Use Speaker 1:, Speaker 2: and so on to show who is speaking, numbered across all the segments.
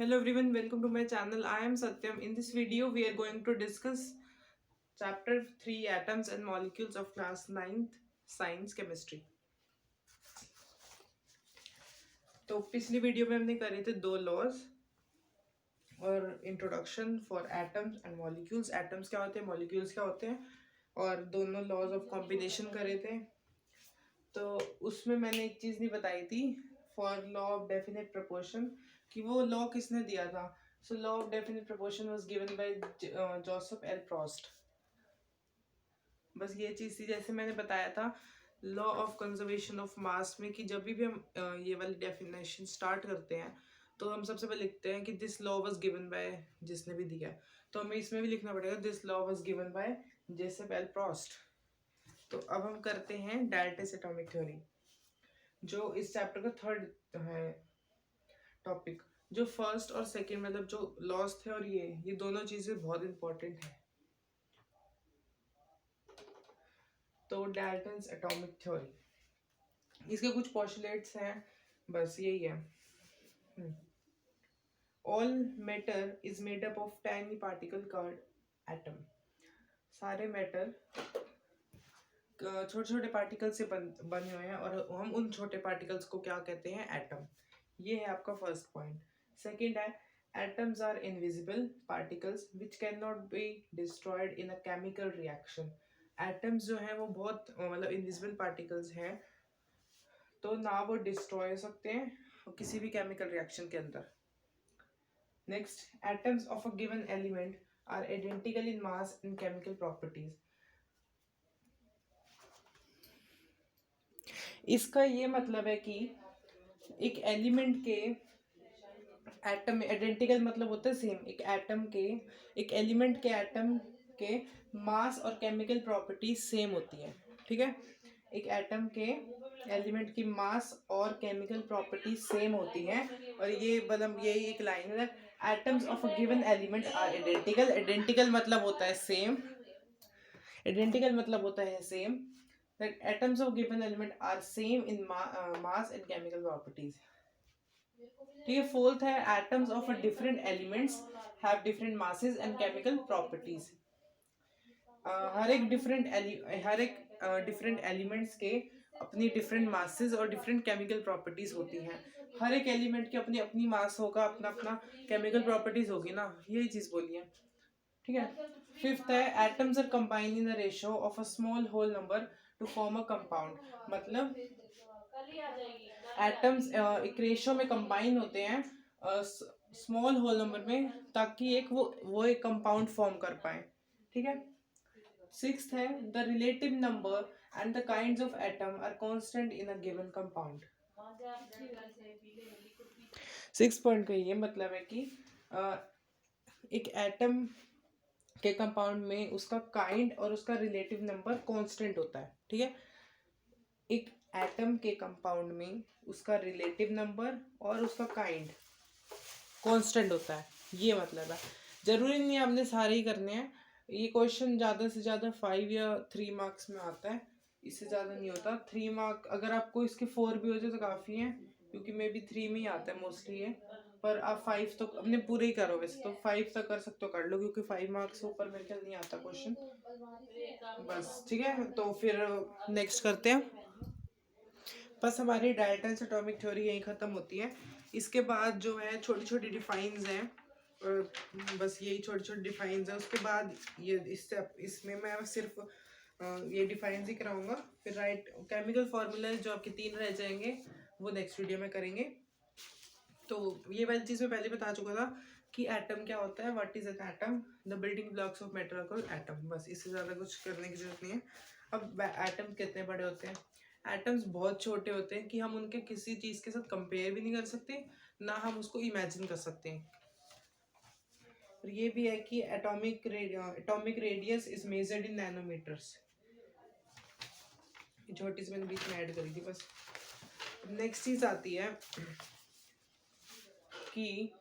Speaker 1: Hello everyone, welcome to my channel. I am Satyam. In this video, we are going to discuss chapter 3 Atoms and Molecules of class 9th Science Chemistry. तो पिछली video में हमने करे थे दो laws और introduction for atoms and molecules. Atoms क्या होते हैं, मॉलिक्यूल्स क्या होते हैं, और दोनों लॉज ऑफ कॉम्बिनेशन करे थे. तो उसमें मैंने एक चीज़ नहीं बताई थी for law of definite proportion, कि वो लॉ किसने दिया था. So law of definite proportion was given by Joseph L Proust. बस ये चीज़ थी. जैसे मैंने बताया था law of conservation of mass में, कि जब भी हम ये वाली डेफिनेशन स्टार्ट करते हैं तो हम सबसे पहले लिखते हैं कि this law was given by, जिसने भी दिया. तो हमें इसमें भी लिखना पड़ेगा this law was given by Joseph L Proust. तो अब हम करते हैं डाल्टन्स एटॉमिक थ्योरी, जो इस चैप्टर का थर्ड है टॉपिक. जो फर्स्ट और सेकंड मतलब जो लॉस थे और ये दोनों चीजें बहुत इंपॉर्टेंट है. तो डाल्टन्स एटॉमिक थ्योरी, इसके कुछ पोस्टुलेट्स हैं, बस यही है. All matter is made up of tiny particle called atom. सारे मैटर छोटे छोटे पार्टिकल से बने हुए हैं और हम उन छोटे पार्टिकल्स को क्या कहते हैं, एटम. ये है आपका फर्स्ट पॉइंट. सेकंड है atoms are invisible particles which can not be destroyed in a chemical reaction. Atoms जो हैं वो बहुत मतलब इनविजिबल पार्टिकल्स हैं, तो ना वो डिस्ट्रॉय हो सकते हैं किसी भी केमिकल रिएक्शन के अंदर. Next, atoms of a given element are identical in mass and chemical properties. इसका ये मतलब है कि एक एलिमेंट के एटम आइडेंटिकल मतलब होता है सेम. एक एटम के एक एलिमेंट के एटम के मास और केमिकल प्रॉपर्टीज सेम होती है. ठीक है, एक एटम के एलिमेंट की मास और केमिकल प्रॉपर्टीज सेम होती हैं. और ये मतलब यही एक लाइन है, atoms of a given element are identical. Identical मतलब होता है सेम. आइडेंटिकल मतलब होता है same. that atoms of given element are same in mass and chemical properties. ठीक है. फोर्थ है atoms of different elements have different masses and chemical properties. हर एक डिफरेंट एलिमेंट्स के अपनी डिफरेंट मासेस और डिफरेंट केमिकल प्रॉपर्टीज होती हैं. हर एक एलिमेंट की अपनी अपनी मास होगा, अपना अपना केमिकल प्रॉपर्टीज होगी ना, यही चीज बोली है. ठीक है. फिफ्थ है atoms are combined in the ratio of a small whole number to form a compound. मतलब एटम्स एक रेशियो में कंबाइन होते हैं स्मॉल होल नंबर में, ताकि एक वो एक कंपाउंड फॉर्म कर पाए. ठीक है. सिक्स्थ है the relative number and the kinds of atom are constant in a given compound. Six point का ये मतलब है कि एक एटम के कंपाउंड में उसका काइंड और उसका रिलेटिव नंबर कांस्टेंट होता है. ठीक है. एक एटम के कंपाउंड में उसका रिलेटिव नंबर और उसका काइंड कांस्टेंट होता है, ये मतलब है. जरूरी नहीं है आपने सारे ही करने हैं. ये क्वेश्चन ज़्यादा से ज़्यादा 5 या 3 मार्क्स में आता है, इससे ज़्यादा नहीं होता. 3 मार्क अगर आपको इसके 4 भी हो जाए तो काफ़ी है, क्योंकि मे बी 3 में ही आता है मोस्टली ये. पर आप 5 तो अपने पूरे ही करो. वैसे तो 5 तक कर सकते हो, कर लो, क्योंकि 5 मार्क्स से ऊपर मेरे ख्याल नहीं आता क्वेश्चन. बस ठीक है, तो फिर नेक्स्ट करते हैं. बस हमारी डाल्टन्स एटॉमिक थ्योरी यहीं ख़त्म होती है. इसके बाद जो है छोटी छोटी डिफाइंस हैं, और बस यही छोटी छोटी डिफाइंस हैं. उसके बाद ये इसमें मैं सिर्फ ये डिफाइंस ही कराऊंगा. फिर राइट केमिकल फार्मूला जो आपके 3 रह जाएंगे वो नेक्स्ट वीडियो में करेंगे. तो ये वाली चीज़ मैं पहले बता चुका था कि एटम क्या होता है, what is an atom, the building blocks of matter are called atom. बस इससे ज़्यादा कुछ करने की जरूरत नहीं है. अब एटम कितने बड़े होते हैं. एटम्स बहुत छोटे होते हैं कि हम उनके किसी चीज़ के साथ कंपेयर भी नहीं कर सकते, ना हम उसको इमेजिन कर सकते हैं. और ये भी है कि atomic radius is measured in nanometers. छोटी सी मैंने बीच में ऐड करी थी बस. नेक्स्ट चीज़ आती है कि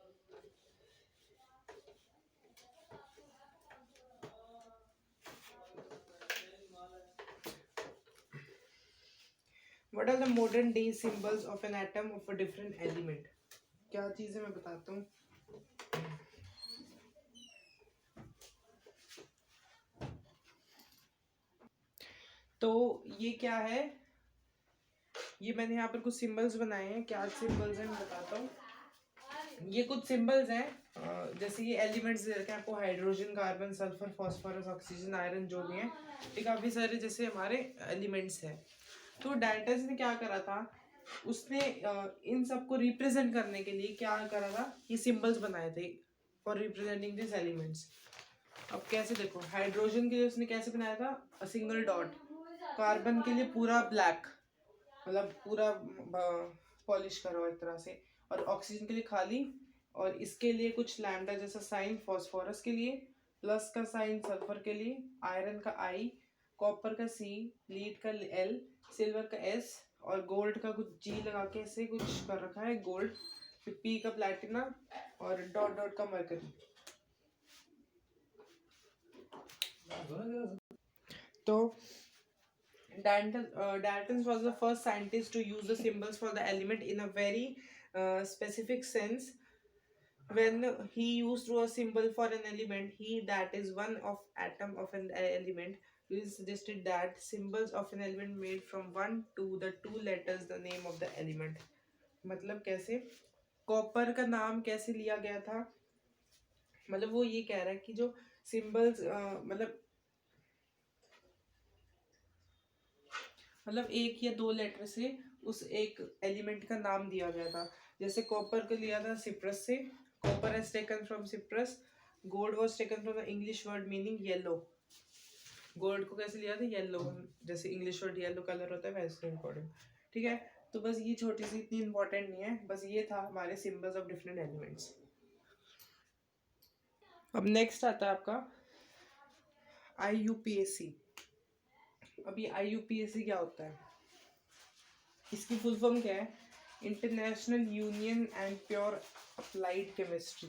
Speaker 1: what are the modern day symbols of an atom of a different element. क्या चीज़ है मैं बताता हूँ. तो ये क्या है, ये मैंने यहाँ पर कुछ सिंबल्स बनाए हैं। क्या सिंबल्स हैं मैं बताता हूँ। ये कुछ सिंबल्स हैं, जैसे ये एलिमेंट्स दे रखे हैं आपको, hydrogen, carbon, sulphur, phosphorus, oxygen, iron, जो भी हैं, ये काफ़ी सारे जैसे हमारे एलिमेंट्स हैं। तो डाल्टन ने क्या करा था, उसने इन सबको रिप्रेजेंट करने के लिए क्या करा था, ये सिंबल्स बनाए थे फॉर रिप्रेजेंटिंग दिस एलिमेंट्स। अब कैसे देखो, हाइड्रोजन के लिए उसने कैसे बनाया था, सिंगल डॉट। कार्बन के लिए पूरा ब्लैक, मतलब पूरा पॉलिश करा हुआ एक तरह से। और ऑक्सीजन के लिए खाली, और इसके लिए कुछ लैम्डा जैसा साइन, फॉस्फोरस के लिए प्लस का साइन, सल्फर के लिए आयरन का आई, कॉपर का सी, लीड का एल, सिल्वर का एस, और गोल्ड का कुछ जी लगा के ऐसे कुछ कर रखा है गोल्ड, फिर पी का प्लैटिना, और डॉट डॉट का मरकरी। तो Dalton was the first scientist to use the symbols for the element in a very specific sense. When he used a symbol for an element, he, that is one of atom of an element, he suggested that symbols of an element made from one to the two letters the name of the element. मतलब कैसे, copper का नाम कैसे लिया गया था, मतलब वो ये कह रहा है कि जो सिंबल्स मतलब एक या दो लेटर से उस एक एलिमेंट का नाम दिया गया था। जैसे कॉपर को लिया था सिप्रस से, copper has taken from Cyprus, gold was taken from the English word meaning yellow. Gold को कैसे लिया था, येलो, जैसे इंग्लिश वर्ड येलो कलर होता है वैसे इम्पोर्टेंट। ठीक है, तो बस ये छोटी सी, इतनी इंपॉर्टेंट नहीं है, बस ये था हमारे सिंबल्स ऑफ डिफरेंट एलिमेंट्स। अब नेक्स्ट आता है आपका IUPAC। अब ये IUPAC क्या होता है, इसकी फुल फॉर्म क्या है, international union and pure applied chemistry.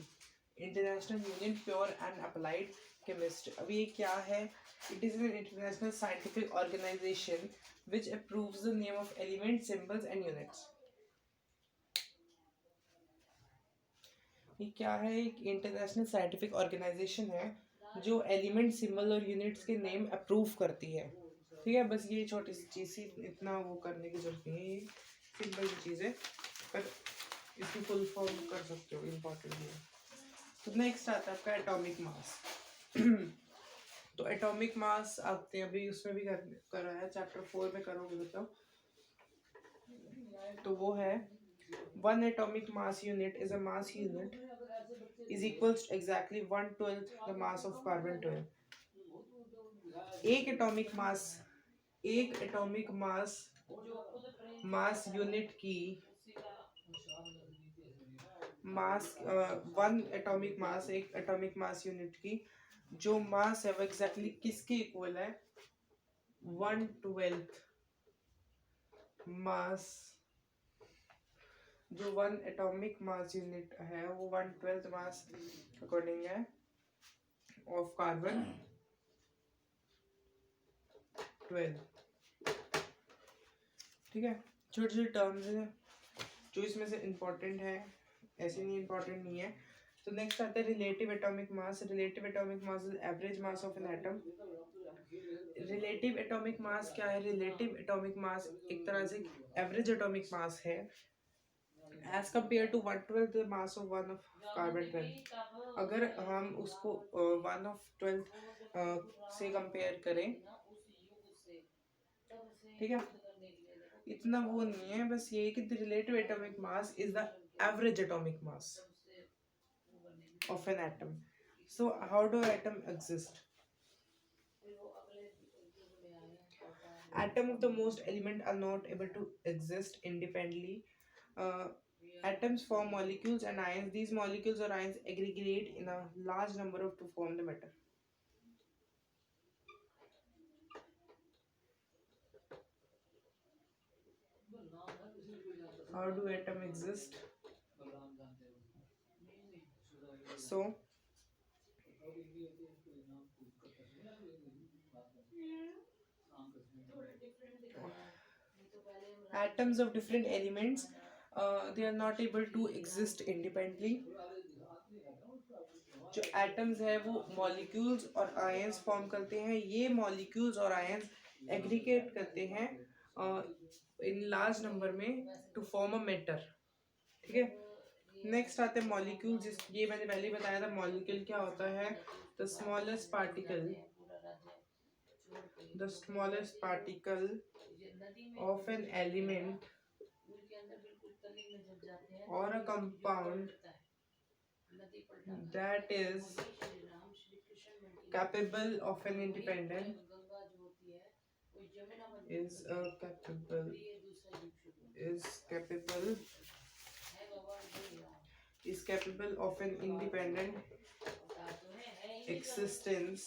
Speaker 1: International union pure and applied chemistry. अब ये क्या है, it is an international scientific organization which approves the name of element, symbols and units. ये क्या है, एक इंटरनेशनल साइंटिफिक ऑर्गेनाइजेशन है जो एलिमेंट, सिंबल और यूनिट्स के नेम अप्रूव करती है। ठीक है, बस ये छोटी सी चीज़ ही, इतना वो करने की जरूरत नहीं है, ये सिंपल सी चीज़ है, पर इसकी फुल फॉर्म कर सकते हो, इम्पोर्टेंट है। तो नेक्स्ट आता है आपका एटॉमिक मास। तो एटॉमिक मास आते हैं, अभी उसमें भी कर रहा है, चैप्टर 4 में करोगे मतलब। तो वो है, one atomic mass unit is a mass unit is equals to exactly 1/12 the mass of carbon 12। एक एटॉमिक मास यूनिट की मास, वन एटॉमिक मास, एक एटॉमिक मास यूनिट की जो मास है वो एग्जैक्टली किसके इक्वल है, 1/12 मास, जो वन एटॉमिक मास यूनिट है वो 1/12 मास अकॉर्डिंग है ऑफ कार्बन 12। ठीक है, छोटे छोटे टर्म्स हैं जो इसमें से इम्पोर्टेंट है, ऐसे नहीं इम्पोर्टेंट नहीं है। तो नेक्स्ट आता है relative atomic mass. Relative atomic mass is average mass of an atom. Relative atomic mass क्या है, रिलेटिव एटॉमिक मास एक तरह से एवरेज एटॉमिक मास है as compare to 1/12 the mass of one of carbon 12। अगर हम उसको 1/12 से कंपेयर करें, ठीक है, इतना वो नहीं है, बस ये कि the relative atomic mass is the average atomic mass of an atom. So how do atom exist? Atom of the most element are not able to exist independently. Atoms form molecules and ions. These molecules or ions aggregate in a large number of to form the matter. How do atom exist? So atoms of different elements, they are not able to exist independently. जो atoms है वो molecules और ions form करते हैं। ये molecules और ions aggregate करते हैं इन लार्ज नंबर में टू फॉर्म अ मैटर, ठीक है। नेक्स्ट आते हैं मॉलिक्यूल्स। ये मैंने पहले ही बताया था मॉलिक्यूल क्या होता है। The smallest particle, the smallest particle of an element और a compound that is capable of an independent is capable of an independent existence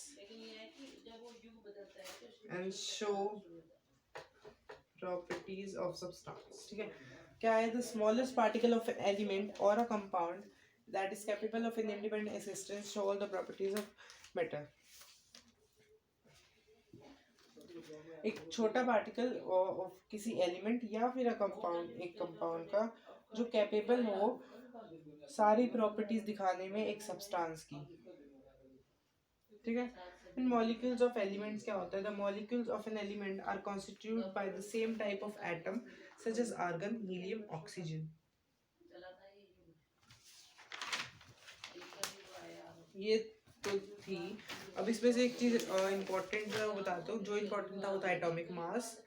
Speaker 1: and show properties of substance, ठीक है। क्या है? the smallest particle of an element or a compound that is capable of an independent existence show all the properties of matter। एक छोटा particle of किसी element या फिर compound, एक कंपाउंड का जो कैपेबल हो सारी प्रॉपर्टीज दिखाने में एक सब्सटेंस की, ठीक है। इन मॉलिक्यूल्स ऑफ एलिमेंट्स क्या होता है? The molecules of an element are constituted by the same type of atom such as argon, helium, oxygen. ये तो थी। अब इसमें से एक चीज इम्पोर्टेंट है वो बताता हूँ। जो इम्पोर्टेंट था वो था एटॉमिक मास,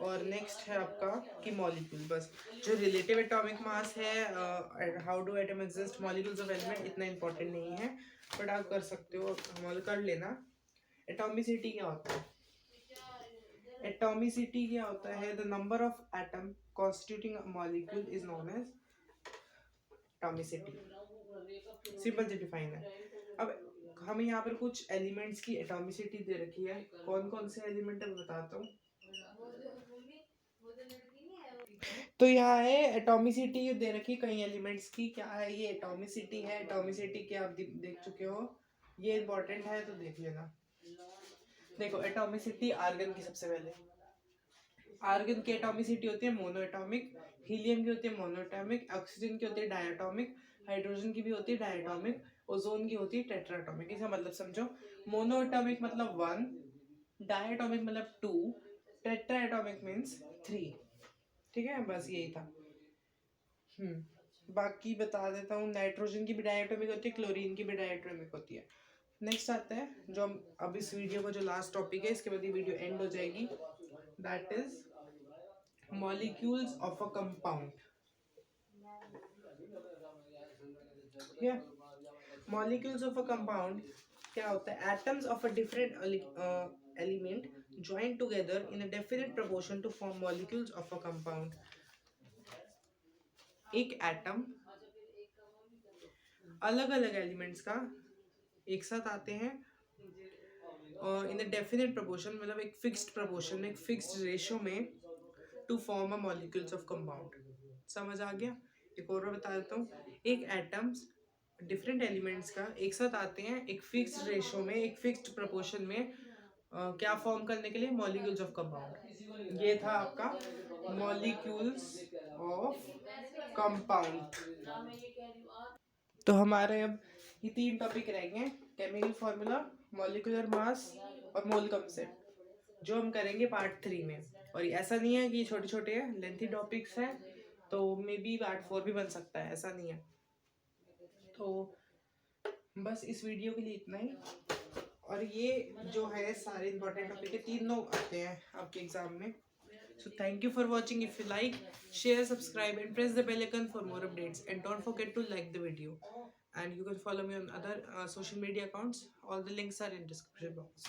Speaker 1: और नेक्स्ट है आपका कि मॉलिक्यूल। बस जो रिलेटिव एटॉमिक मास है, how do atom exist, molecules of element, इतना इम्पोर्टेंट नहीं है, बट आप कर सकते हो, हमारे कर लेना। एटॉमिसिटी क्या होता है? एटॉमिसिटी क्या होता है? The number of atom constituting a molecule is known as atomicity. Simple से डिफाइन है। अब हमें यहाँ पर कुछ एलिमेंट्स की एटॉमिसिटी दे रखी है। कौन कौन से एलिमेंट है बताता हूँ। तो यहाँ है एटॉमिसिटी दे रखी कई एलिमेंट्स की। क्या है ये? एटॉमिसिटी है। एटॉमिसिटी के आप देख चुके हो, ये इंपॉर्टेंट है तो देख लेना। देखो एटॉमिसिटी आर्गन की, सबसे पहले आर्गन की एटॉमिसिटी होती है मोनो एटॉमिक, हीलियम की होती है मोनो एटॉमिक, ऑक्सीजन की होती है डायटोमिक, हाइड्रोजन की भी होती है डायटोमिक, ओजोन की होती है टेट्राटोमिक। इसका मतलब समझो, मोनो एटॉमिक मतलब 1, डायटोमिक मतलब 2, टेट्राटोमिक मीन्स 3, ठीक है। बस यही था। बाकी बता देता हूँ, नाइट्रोजन की भी डायटोमिक होती है, क्लोरीन की भी डायटोमिक होती है। नेक्स्ट आता है जो हम अब इस वीडियो का जो लास्ट टॉपिक है, इसके बाद ये वीडियो एंड हो जाएगी, that is molecules of a compound। molecules of a compound क्या होता है? atoms of a different element join together in a definite proportion to form molecules of a compound। एक एटम अलग अलग एलिमेंट्स का एक साथ आते हैं और इन अ डेफिनेट प्रोपोर्शन, मतलब एक फिक्स्ड प्रोपोर्शन में, एक फिक्स्ड रेशियो में, to form a molecules of compound. समझ आ गया? एक और बता देता हूँ। एक एटम्स डिफरेंट एलिमेंट्स का एक साथ आते हैं एक फिक्स्ड रेशियो में, एक फिक्स्ड प्रोपोर्शन में, क्या फॉर्म करने के लिए? Molecules of compound. ये था आपका मॉलिक्यूल्स ऑफ कंपाउंड। तो हमारे अब ये 3 टॉपिक रहेंगे, केमिकल फार्मूला, मॉलिक्यूलर मास और मोल कंसेप्ट, जो हम करेंगे पार्ट 3 में। और ऐसा नहीं है कि छोटे छोटे हैं, लेंथी टॉपिक्स हैं, तो मे बी पार्ट 4 भी बन सकता है, ऐसा नहीं है। तो बस इस वीडियो के लिए इतना ही। और ये जो है सारे इंपॉर्टेंट टॉपिक है, 3 आते हैं आपके एग्जाम में। So thank you for watching. If you like, share, subscribe and press the bell icon for more updates, and don't forget to like the video, and you can follow me on other social media accounts. All the links are in description box.